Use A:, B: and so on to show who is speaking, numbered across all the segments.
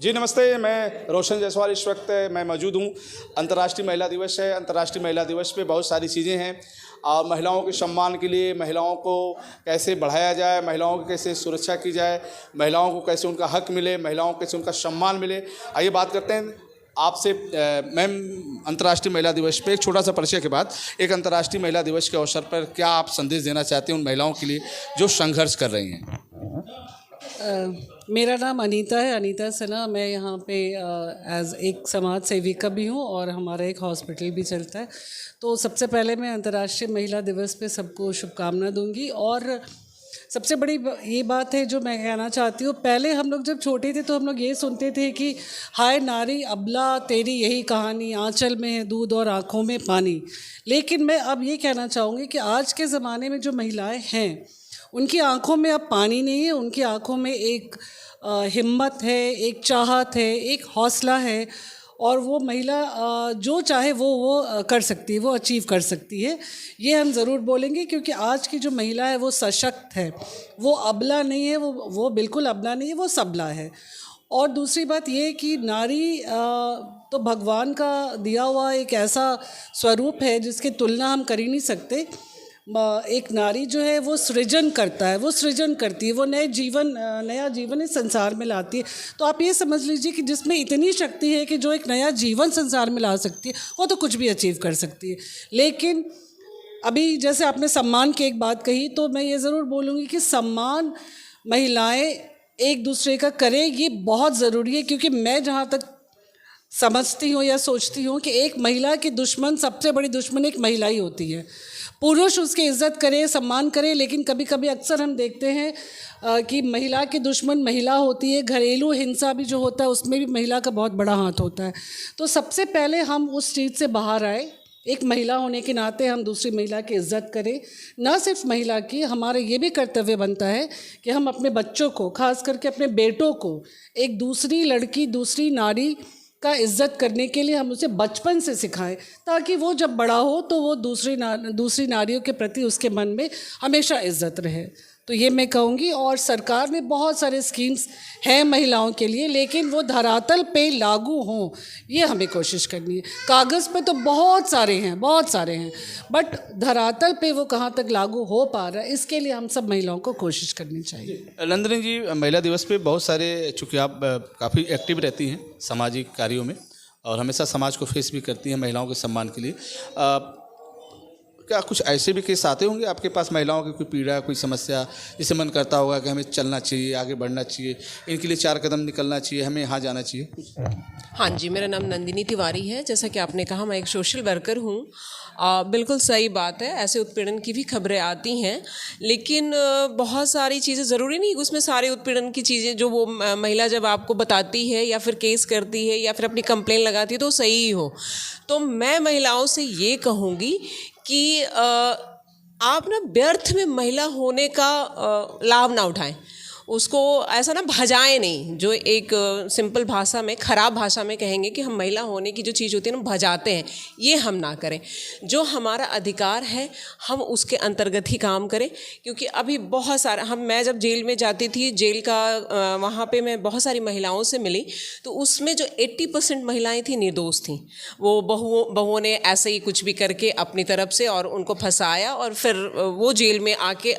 A: जी नमस्ते, मैं रोशन जायसवाल। इस वक्त मैं मौजूद हूँ। अंतर्राष्ट्रीय महिला दिवस है। अंतर्राष्ट्रीय महिला दिवस पे बहुत सारी चीज़ें हैं और महिलाओं के सम्मान के लिए महिलाओं को कैसे बढ़ाया जाए, महिलाओं की कैसे सुरक्षा की जाए, महिलाओं को कैसे उनका हक मिले, महिलाओं को कैसे उनका सम्मान मिले। आइए बात करते हैं आपसे। मैम, अंतर्राष्ट्रीय महिला दिवस पे एक छोटा सा परिचय के बाद एक अंतर्राष्ट्रीय महिला दिवस के अवसर पर क्या आप संदेश देना चाहते हैं उन महिलाओं के लिए जो संघर्ष कर रही हैं?
B: मेरा नाम अनीता है, अनीता सिन्हा। मैं यहाँ पे एज एक समाज सेविका भी हूँ और हमारा एक हॉस्पिटल भी चलता है। तो सबसे पहले मैं अंतर्राष्ट्रीय महिला दिवस पे सबको शुभकामना दूंगी। और सबसे बड़ी ये बात है जो मैं कहना चाहती हूँ, पहले हम लोग जब छोटे थे तो हम लोग ये सुनते थे कि हाय नारी अबला तेरी यही कहानी, आंचल में है दूध और आँखों में पानी। लेकिन मैं अब ये कहना चाहूँगी कि आज के ज़माने में जो महिलाएँ हैं उनकी आंखों में अब पानी नहीं है, उनकी आंखों में एक हिम्मत है, एक चाहत है, एक हौसला है। और वो महिला जो चाहे वो कर सकती है, वो अचीव कर सकती है। ये हम ज़रूर बोलेंगे क्योंकि आज की जो महिला है वो सशक्त है, वो अबला नहीं है, वो बिल्कुल अबला नहीं है, वो सबला है। और दूसरी बात ये कि नारी तो भगवान का दिया हुआ एक ऐसा स्वरूप है जिसकी तुलना हम कर ही नहीं सकते। एक नारी जो है वो सृजन करता है, वो सृजन करती है, वो नया जीवन इस संसार में लाती है। तो आप ये समझ लीजिए कि जिसमें इतनी शक्ति है कि जो एक नया जीवन संसार में ला सकती है, वो तो कुछ भी अचीव कर सकती है। लेकिन अभी जैसे आपने सम्मान की एक बात कही, तो मैं ये ज़रूर बोलूँगी कि सम्मान महिलाएं एक दूसरे का करें, ये बहुत ज़रूरी है। क्योंकि मैं जहाँ तक समझती हूँ या सोचती हूँ कि एक महिला की दुश्मन, सबसे बड़ी दुश्मन एक महिला ही होती है। पुरुष उसकी इज्जत करे, सम्मान करे, लेकिन कभी कभी अक्सर हम देखते हैं कि महिला की दुश्मन महिला होती है। घरेलू हिंसा भी जो होता है उसमें भी महिला का बहुत बड़ा हाथ होता है। तो सबसे पहले हम उस चीज़ से बाहर आए। एक महिला होने के नाते हम दूसरी महिला की इज्जत करें। ना सिर्फ महिला की, हमारा ये भी कर्तव्य बनता है कि हम अपने बच्चों को, खास करके अपने बेटों को, एक दूसरी लड़की, दूसरी नारी का इज्जत करने के लिए हम उसे बचपन से सिखाएं, ताकि वो जब बड़ा हो तो वो दूसरी नारियों के प्रति उसके मन में हमेशा इज्जत रहे। तो ये मैं कहूँगी। और सरकार में बहुत सारे स्कीम्स हैं महिलाओं के लिए, लेकिन वो धरातल पे लागू हों, ये हमें कोशिश करनी है। कागज़ पे तो बहुत सारे हैं, बट धरातल पे वो कहाँ तक लागू हो पा रहा है, इसके लिए हम सब महिलाओं को कोशिश करनी चाहिए।
A: नंदिनी जी, महिला दिवस पे बहुत सारे, चूँकि आप काफ़ी एक्टिव रहती हैं सामाजिक कार्यों में और हमेशा समाज को फेस भी करती हैं महिलाओं के सम्मान के लिए, क्या कुछ ऐसे भी केस आते होंगे आपके पास महिलाओं की, कोई पीड़ा, कोई समस्या, जिसे मन करता होगा कि हमें चलना चाहिए, आगे बढ़ना चाहिए, इनके लिए 4 कदम निकलना चाहिए, हमें यहाँ जाना चाहिए?
C: हाँ जी, मेरा नाम नंदिनी तिवारी है। जैसा कि आपने कहा, मैं एक सोशल वर्कर हूँ। बिल्कुल सही बात है, ऐसे उत्पीड़न की भी खबरें आती हैं, लेकिन बहुत सारी चीज़ें, ज़रूरी नहीं उसमें सारे उत्पीड़न की चीज़ें जो वो महिला जब आपको बताती है या फिर केस करती है या फिर अपनी कंप्लेन लगाती है तो सही ही हो। तो मैं महिलाओं से ये कहूँगी कि आप ना व्यर्थ में महिला होने का लाभ ना उठाएं, उसको ऐसा ना भजाएं नहीं। जो एक सिंपल भाषा में, खराब भाषा में कहेंगे कि हम महिला होने की जो चीज़ होती है ना भजाते हैं, ये हम ना करें। जो हमारा अधिकार है हम उसके अंतर्गत ही काम करें। क्योंकि अभी बहुत सारा, मैं जब जेल में जाती थी, जेल का वहाँ पे मैं बहुत सारी महिलाओं से मिली, तो उसमें जो 80% महिलाएं थी निर्दोष थीं। वो बहुओं ने ऐसे ही कुछ भी करके अपनी तरफ से और उनको फंसाया और फिर वो जेल में आके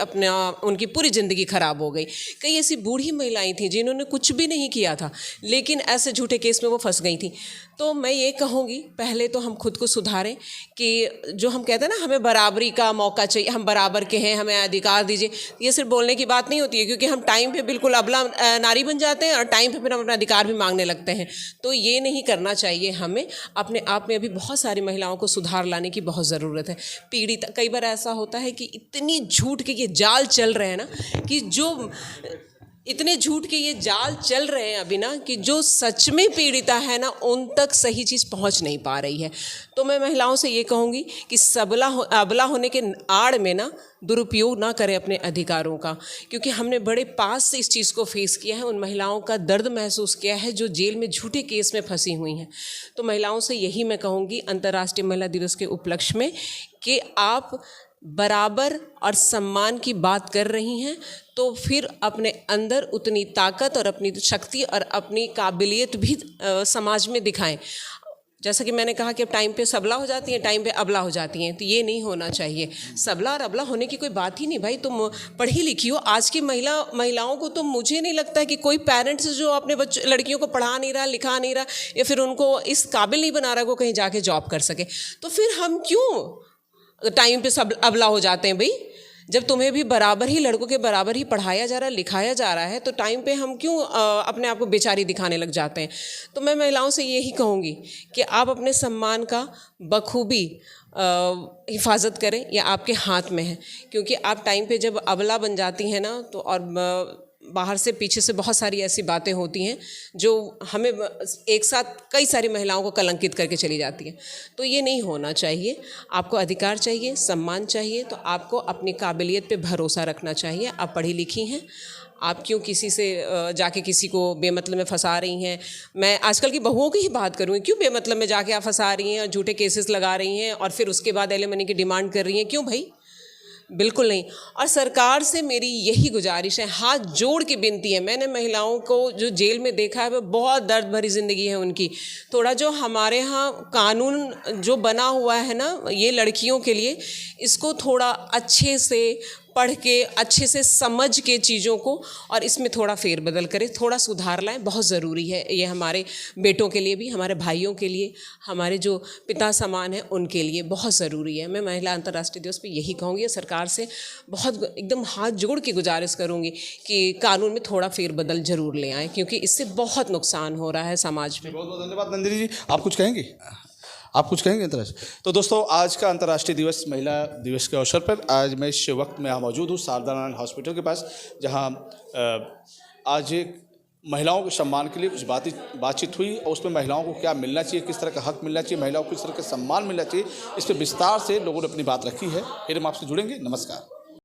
C: उनकी पूरी ज़िंदगी ख़राब हो गई। कई ऐसी बूढ़ी महिलाएं थीं जिन्होंने कुछ भी नहीं किया था, लेकिन ऐसे झूठे केस में वो फंस गई थी। तो मैं ये कहूँगी, पहले तो हम खुद को सुधारें कि जो हम कहते हैं ना, हमें बराबरी का मौका चाहिए, हम बराबर के हैं, हमें अधिकार दीजिए। ये सिर्फ बोलने की बात नहीं होती है, क्योंकि हम टाइम पे बिल्कुल अबला नारी बन जाते हैं और टाइम पे फिर हम अपना अधिकार भी मांगने लगते हैं। तो ये नहीं करना चाहिए। हमें अपने आप में अभी बहुत सारी महिलाओं को सुधार लाने की बहुत ज़रूरत है। पीड़ित, कई बार ऐसा होता है कि इतनी झूठ के ये जाल चल रहे हैं ना, कि जो इतने झूठ के ये जाल चल रहे हैं अभी ना, कि जो सच में पीड़िता है ना, उन तक सही चीज़ पहुंच नहीं पा रही है। तो मैं महिलाओं से ये कहूँगी कि अबला होने के आड़ में ना दुरुपयोग ना करें अपने अधिकारों का, क्योंकि हमने बड़े पास से इस चीज़ को फेस किया है, उन महिलाओं का दर्द महसूस किया है जो जेल में झूठे केस में फंसी हुई हैं। तो महिलाओं से यही मैं कहूँगी अंतर्राष्ट्रीय महिला दिवस के उपलक्ष्य में, कि आप बराबर और सम्मान की बात कर रही हैं तो फिर अपने अंदर उतनी ताकत और अपनी शक्ति और अपनी काबिलियत भी समाज में दिखाएं। जैसा कि मैंने कहा कि अब टाइम पे सबला हो जाती हैं, टाइम पे अबला हो जाती हैं, तो ये नहीं होना चाहिए। सबला और अबला होने की कोई बात ही नहीं भाई, तुम पढ़ी लिखी हो। आज की महिलाओं को तो मुझे नहीं लगता है कि कोई पेरेंट्स जो अपने लड़कियों को पढ़ा नहीं रहा, लिखा नहीं रहा, या फिर उनको इस काबिल नहीं बना रहा कि वो कहीं जाके जॉब कर सके। तो फिर हम क्यों टाइम पे सब अबला हो जाते हैं भाई? जब तुम्हें भी बराबर ही, लड़कों के बराबर ही पढ़ाया जा रहा है, लिखाया जा रहा है, तो टाइम पे हम क्यों अपने आप को बेचारी दिखाने लग जाते हैं? तो मैं महिलाओं से यही कहूँगी कि आप अपने सम्मान का बखूबी हिफाजत करें, या आपके हाथ में है। क्योंकि आप टाइम पे जब अबला बन जाती हैं ना, तो और बाहर से पीछे से बहुत सारी ऐसी बातें होती हैं जो हमें एक साथ कई सारी महिलाओं को कलंकित करके चली जाती हैं। तो ये नहीं होना चाहिए। आपको अधिकार चाहिए, सम्मान चाहिए, तो आपको अपनी काबिलियत पे भरोसा रखना चाहिए। आप पढ़ी लिखी हैं, आप क्यों किसी से जाके किसी को बेमतलब में फंसा रही हैं? मैं आजकल की बहुओं की ही बात करूँ, क्यों बेमतलब में जाके आप फंसा रही हैं और झूठे केसेस लगा रही हैं और फिर उसके बाद एलिमनी की डिमांड कर रही हैं? क्यों भाई? बिल्कुल नहीं। और सरकार से मेरी यही गुजारिश है, हाथ जोड़ के विनती है। मैंने महिलाओं को जो जेल में देखा है, वो बहुत दर्द भरी ज़िंदगी है उनकी। थोड़ा जो हमारे यहाँ कानून जो बना हुआ है ना ये लड़कियों के लिए, इसको थोड़ा अच्छे से पढ़ के, अच्छे से समझ के चीज़ों को, और इसमें थोड़ा फेरबदल करें, थोड़ा सुधार लाएं। बहुत ज़रूरी है ये, हमारे बेटों के लिए भी, हमारे भाइयों के लिए, हमारे जो पिता समान हैं उनके लिए बहुत ज़रूरी है। मैं महिला अंतर्राष्ट्रीय दिवस पे यही कहूँगी, सरकार से बहुत एकदम हाथ जोड़ के गुजारिश करूँगी कि कानून में थोड़ा फेरबदल ज़रूर ले आएँ, क्योंकि इससे बहुत नुकसान हो रहा है समाज में।
A: बहुत बहुत धन्यवाद नंदिनी जी। आप कुछ कहेंगे? आप कुछ कहेंगे अंतर्राष्ट्रीय? तो दोस्तों, आज का अंतर्राष्ट्रीय दिवस, महिला दिवस के अवसर पर आज मैं इस वक्त में यहाँ मौजूद हूँ शारदा नारायण हॉस्पिटल के पास, जहाँ आज एक महिलाओं के सम्मान के लिए कुछ बातचीत हुई, और उसमें महिलाओं को क्या मिलना चाहिए, किस तरह का हक मिलना चाहिए, महिलाओं को किस तरह का सम्मान मिलना चाहिए, इस पर विस्तार से लोगों ने अपनी बात रखी है। फिर हम आपसे जुड़ेंगे। नमस्कार।